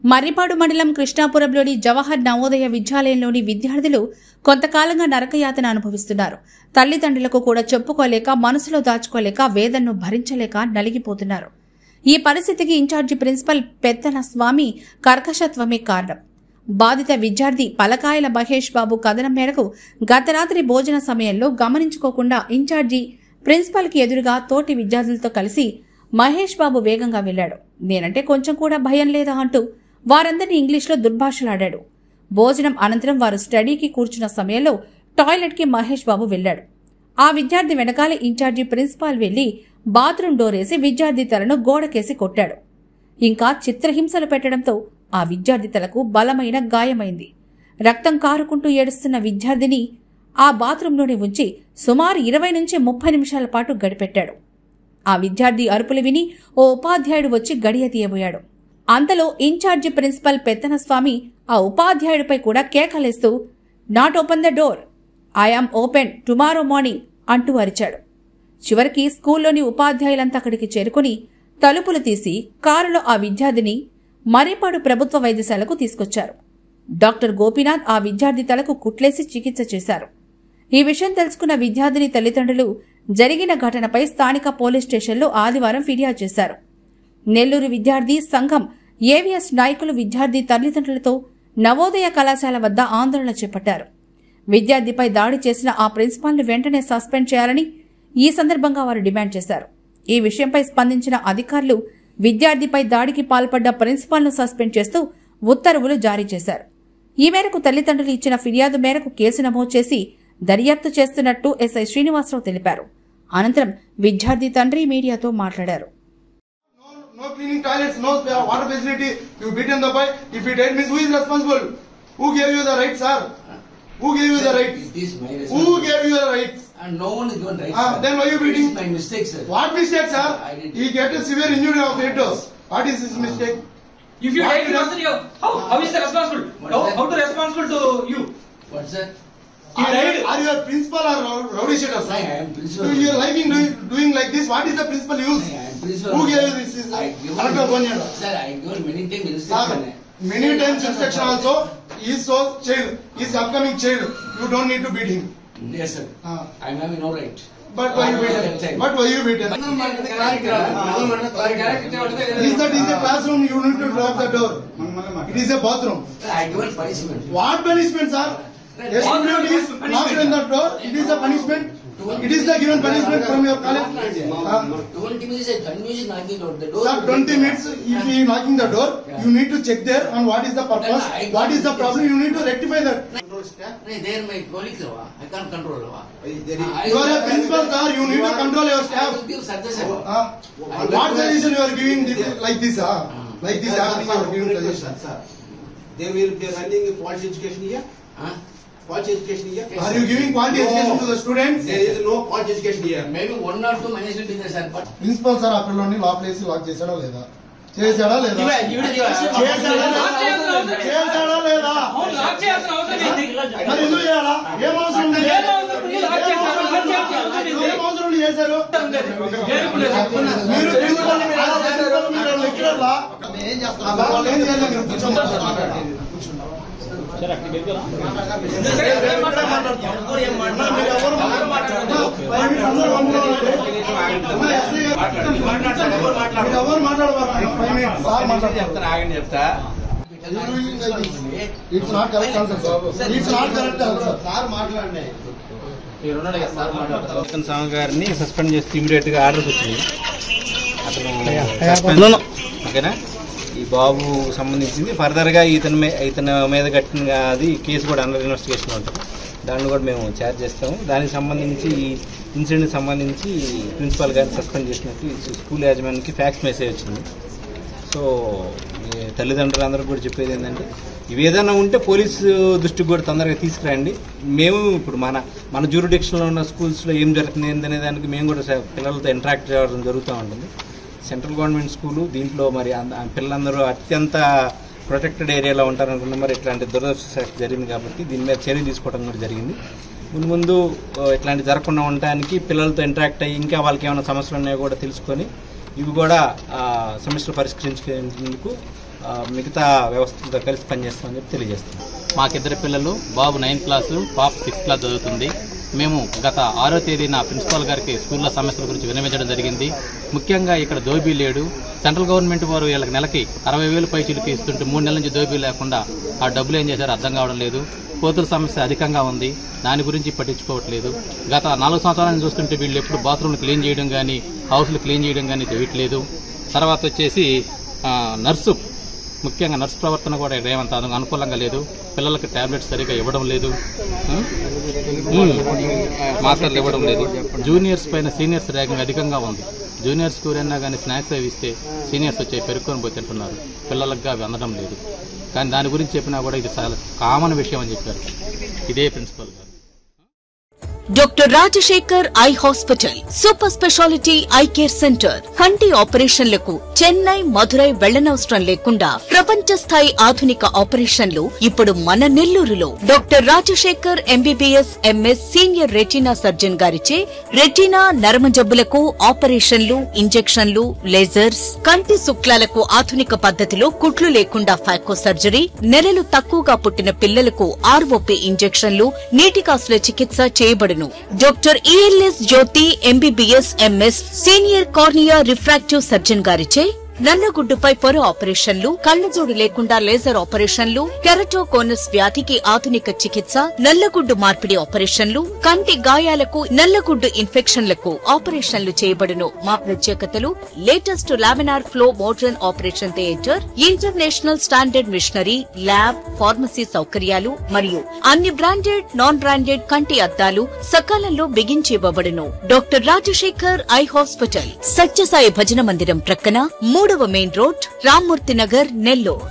మర్రిపాడు మండలం కృష్ణాపురంలోని జవహర్ నవోదయ విద్యాలయంలోని విద్యార్థులు కొంతకాలంగా నరకయాతన అనుభవిస్తున్నారు. తల్లిదండ్రులకు కూడా చెప్పుకోలేక, మనసులో దాచుకోలేక, వేదనను భరించలేక నలిగిపోతున్నారు. ఈ పరిస్థితికి ఇన్ఛార్జి ప్రిన్సిపల్ పెత్తన స్వామి కర్కశత్వమే కారణం. బాధిత విద్యార్థి పలకాయల మహేష్ బాబు కథనం మేరకు గత రాత్రి భోజన సమయంలో గమనించుకోకుండా ఇన్ఛార్జి ప్రిన్సిపల్కి ఎదురుగా తోటి విద్యార్థులతో కలిసి మహేష్ బాబు వేగంగా వెళ్లాడు. నేనంటే కొంచెం కూడా భయం లేదా అంటూ వారందరినీ ఇంగ్లీష్లో దుర్భాషలాడాడు. భోజనం అనంతరం వారు స్టడీకి కూర్చున్న సమయంలో టాయిలెట్కి మహేష్ బాబు వెళ్లాడు. ఆ విద్యార్థి వెనకాల ఇన్ఛార్జి ప్రిన్సిపాల్ వెళ్లి బాత్రూం డోరేసి విద్యార్థి తలను గోడకేసి కొట్టాడు. ఇంకా చిత్రహింసలు పెట్టడంతో ఆ విద్యార్థి తలకు బలమైన గాయమైంది. రక్తం కారుకుంటూ ఏడుస్తున్న విద్యార్థిని ఆ బాత్రూంలోనే ఉంచి సుమారు 20 నుంచి 30 నిమిషాల పాటు గడిపెట్టాడు. ఆ విద్యార్థి అరుపులు విని ఓ ఉపాధ్యాయుడు వచ్చి గడియ తీయబోయాడు. అంతలో ఇన్ఛార్జి ప్రిన్సిపల్ పెత్తనస్వామి ఆ ఉపాధ్యాయుడిపై కూడా కేకలేస్తూ not open the door, I am open tomorrow morning అంటూ అరిచాడు. చివరికి స్కూల్లోని ఉపాధ్యాయులంతా అక్కడికి చేరుకుని తలుపులు తీసి కారులో ఆ విద్యార్థిని మర్రిపాడు ప్రభుత్వ వైద్యశాలకు తీసుకొచ్చారు. డాక్టర్ గోపీనాథ్ ఆ విద్యార్థి తలకు కుట్లేసి చికిత్స చేశారు. ఈ విషయం తెలుసుకున్న విద్యార్థిని తల్లిదండ్రులు జరిగిన ఘటనపై స్థానిక పోలీస్ స్టేషన్లో ఆదివారం ఫిర్యాదు చేశారు. నెల్లూరు విద్యార్థి సంఘం ఏవీఎస్ నాయకులు విద్యార్థి తల్లిదండ్రులతో నవోదయ కళాశాల వద్ద ఆందోళన చేపట్టారు. విద్యార్థిపై దాడి చేసిన ఆ ప్రిన్సిపాల్ను వెంటనే సస్పెండ్ చేయాలని ఈ సందర్భంగా వారు డిమాండ్ చేశారు. ఈ విషయంపై స్పందించిన అధికారులు విద్యార్థిపై దాడికి పాల్పడ్డ ప్రిన్సిపాల్ను సస్పెండ్ చేస్తూ ఉత్తర్వులు జారీ చేశారు. ఈ మేరకు తల్లిదండ్రులు ఇచ్చిన ఫిర్యాదు మేరకు కేసు నమోదు చేసి దర్యాప్తు చేస్తున్నట్టు ఎస్ఐ శ్రీనివాసరావు తెలిపారు. అనంతరం విద్యార్థి తండ్రి మీడియాతో మాట్లాడారు. No cleaning toilets, no water facility. You beaten the boy. If he died, means who is responsible? Who gave you the right, sir? Who gave you the right? It is my responsibility. Who gave you the right? And no one is given right. Then why you beating? It is my mistake, sir. What mistake, sir? I did. He get a severe injury of head dose. What is his mistake? If you take it, how is the responsible? How to responsible to you? What's that? Are you a principal or rowdy shooter, sir? I am principal. You are liking doing like this. What is the principal use? I am principal. Who gave you this? Sir, I given many times Sir, instruction. many times instruction also. He is so child. He is upcoming child. You don't need to beat him. Yes, sir. I am having no right. But why you beat him? But why you beat him? Is a classroom? You need to lock the door. It is a bathroom. I given punishment. What punishment, sir? A student is locked in the door. It is a punishment. It is the given punishment from your college. 20 minutes is continuously knocking out the door. Sir, 20 minutes. If he is knocking the door, you need to check there on what is the purpose, what is the problem. You need to rectify that. They are my colleagues. I can't control. You are a principal, sir. You need to control your I staff. will give suggestion. What suggestion you are giving like this? Like this happening, you are giving suggestion. Sir, they will be running a quality education here. Quality education here. Are you giving quality education to the students? There is no quality education here. Maybe 1 or 2 management is there, sir. But principal sir ఆ పిల్లోని lock చేసి lock చేశాడా లేదా? చేశాడా లేదా? చేశాడా లేదా? మరి ఎందుకు చేయాలా? ఏం అవసరం ఉంది? ఏం అవసరం చేశారు? మీరు ప్రిన్సిపల్ మీరు లెక్చరర్లా? ఏం చేస్తారు? వాళ్ళు ఏం చేయాలి? కూర్చోండి. స్వామి గారిని సస్పెండ్ చేస్తే ఇమీడియట్ గా ఆర్డర్స్ వచ్చింది. అతను ఓకేనా, ఈ బాబు సంబంధించింది ఫర్దర్ గా ఇతని మీద కట్టిన అది కేసు కూడా అండర్ ఇన్వెస్టిగేషన్ ఉంటుంది. దాన్ని కూడా మేము ఛార్జ్ చేస్తాము. దానికి సంబంధించి ఇన్సిడెంట్కి సంబంధించి ప్రిన్సిపాల్ గారిని సస్పెండ్ చేసినట్టు స్కూల్ యాజమాన్యానికి ఫ్యాక్స్ మెసేజ్ వచ్చింది. సో తల్లిదండ్రులందరూ కూడా చెప్పేది ఏంటంటే ఇవి ఏదైనా ఉంటే పోలీసు దృష్టికి కూడా తొందరగా తీసుకురండి. మేము ఇప్పుడు మన జ్యూరిడిక్షన్లో ఉన్న స్కూల్స్లో ఏం జరుగుతుంది ఏంటనే దానికి మేము కూడా పిల్లలతో ఇంటరాక్ట్ చేయడం జరుగుతూ ఉంటుంది. సెంట్రల్ గవర్నమెంట్ స్కూలు, దీంట్లో మరి పిల్లలందరూ అత్యంత ప్రొటెక్టెడ్ ఏరియాలో ఉంటారనుకున్నా మరి ఇట్లాంటి దురదృష్టం జరిగింది కాబట్టి దీని మీద చర్య తీసుకోవడం కూడా జరిగింది. ముందు ఇట్లాంటి జరగకుండా ఉండటానికి పిల్లలతో ఇంటరాక్ట్ అయ్యి ఇంకా వాళ్ళకి ఏమైనా సమస్యలు ఉన్నాయో కూడా తెలుసుకొని ఇవి కూడా సమస్యలు పరిష్కరించేందుకు మిగతా వ్యవస్థలతో కలిసి పనిచేస్తామని చెప్పి తెలియజేస్తాం. మాకిద్దరు పిల్లలు, బాబు 9th క్లాసు, పాప 6th క్లాస్ చదువుతుంది. మేము గత 6వ తేదీన ప్రిన్సిపాల్ గారికి స్కూల్లో సమస్యల గురించి విన్నవించడం జరిగింది. ముఖ్యంగా ఇక్కడ దోబీ లేడు. సెంట్రల్ గవర్నమెంట్ వారు వీళ్ళకి నెలకి 60,000 పైచీలు ఇస్తుంటే 3 నెలల నుంచి దోబీ లేకుండా ఆ డబ్బులు ఏం చేశారో అర్థం కావడం లేదు. కోతుల సమస్య అధికంగా ఉంది, దాని గురించి పట్టించుకోవట్లేదు. గత 4 సంవత్సరాల నుంచి చూస్తుంటే వీళ్ళు ఎప్పుడు బాత్రూమ్లు క్లీన్ చేయడం కానీ, హౌస్లు క్లీన్ చేయడం కానీ చేయట్లేదు. తర్వాత వచ్చేసి నర్సు, ముఖ్యంగా నర్సు ప్రవర్తన కూడా ఏమంత అనుకూలంగా లేదు. పిల్లలకి టాబ్లెట్స్ సరిగా ఇవ్వడం లేదు, మాత్రలు ఇవ్వడం లేదు. జూనియర్స్ పైన సీనియర్స్ ర్యాగింగ్ అధికంగా ఉంది. జూనియర్స్ ఎవరైనా కానీ స్నాక్స్ అవి ఇస్తే సీనియర్స్ వచ్చి పెరుక్కొని పోయి తింటున్నారు. పిల్లలకు అవి అందడం లేదు. కానీ దాని గురించి చెప్పినా కూడా ఇది చాలా కామన్ విషయం అని చెప్పారు ఇదే ప్రిన్సిపల్ గారు. Doctor Rajasekhar eye hospital super speciality eye care centre. కంటి ఆపరేషన్లకు చెన్నై, మధురై వెళ్లనవసరం లేకుండా ప్రపంచ స్థాయి ఆధునిక ఆపరేషన్లు ఇప్పుడు మన నెల్లూరులో. Doctor Rajasekhar MBBS MS senior retina surgeon గారిచే రెటీనా, నరమ జబ్బులకు ఆపరేషన్లు, ఇంజెక్షన్లు, లేజర్స్, కంటి శుక్లాలకు ఆధునిక పద్ధతిలో కుట్లు లేకుండా ఫాకో సర్జరీ, నెలలు తక్కువగా పుట్టిన పిల్లలకు ఆర్ఓపీ ఇంజెక్షన్లు, నీటి కాసుల చికిత్స చేయబడును. Doctor ELS Jyothi MBBS MS senior cornea refractive surgeon గారిచే నల్లగుడ్డుపై పొర ఆపరేషన్లు, కళ్లజోడు లేకుండా లేజర్ ఆపరేషన్లు, కెరటోకోనస్ వ్యాధికి ఆధునిక చికిత్స, నల్లగుడ్డు మార్పిడి ఆపరేషన్లు, కంటి గాయాలకు, నల్లగుడ్డు ఇన్ఫెక్షన్లకు ఆపరేషన్లు చేయబడును. మా ప్రత్యేకతలు: latest laminar flow modern operation theatre, international standard machinery, lab, pharmacy సౌకర్యాలు మరియు అన్ని బ్రాండెడ్, నాన్ బ్రాండెడ్ కంటి అద్దాలు సకాలంలో బిగించి ఇవ్వబడును. Doctor Rajasekhar eye hospital, Satyasai భజన మందిరం ప్రక్కన 3వ మెయిన్ రోడ్, రామ్మూర్తి నగర్, నెల్లూరు.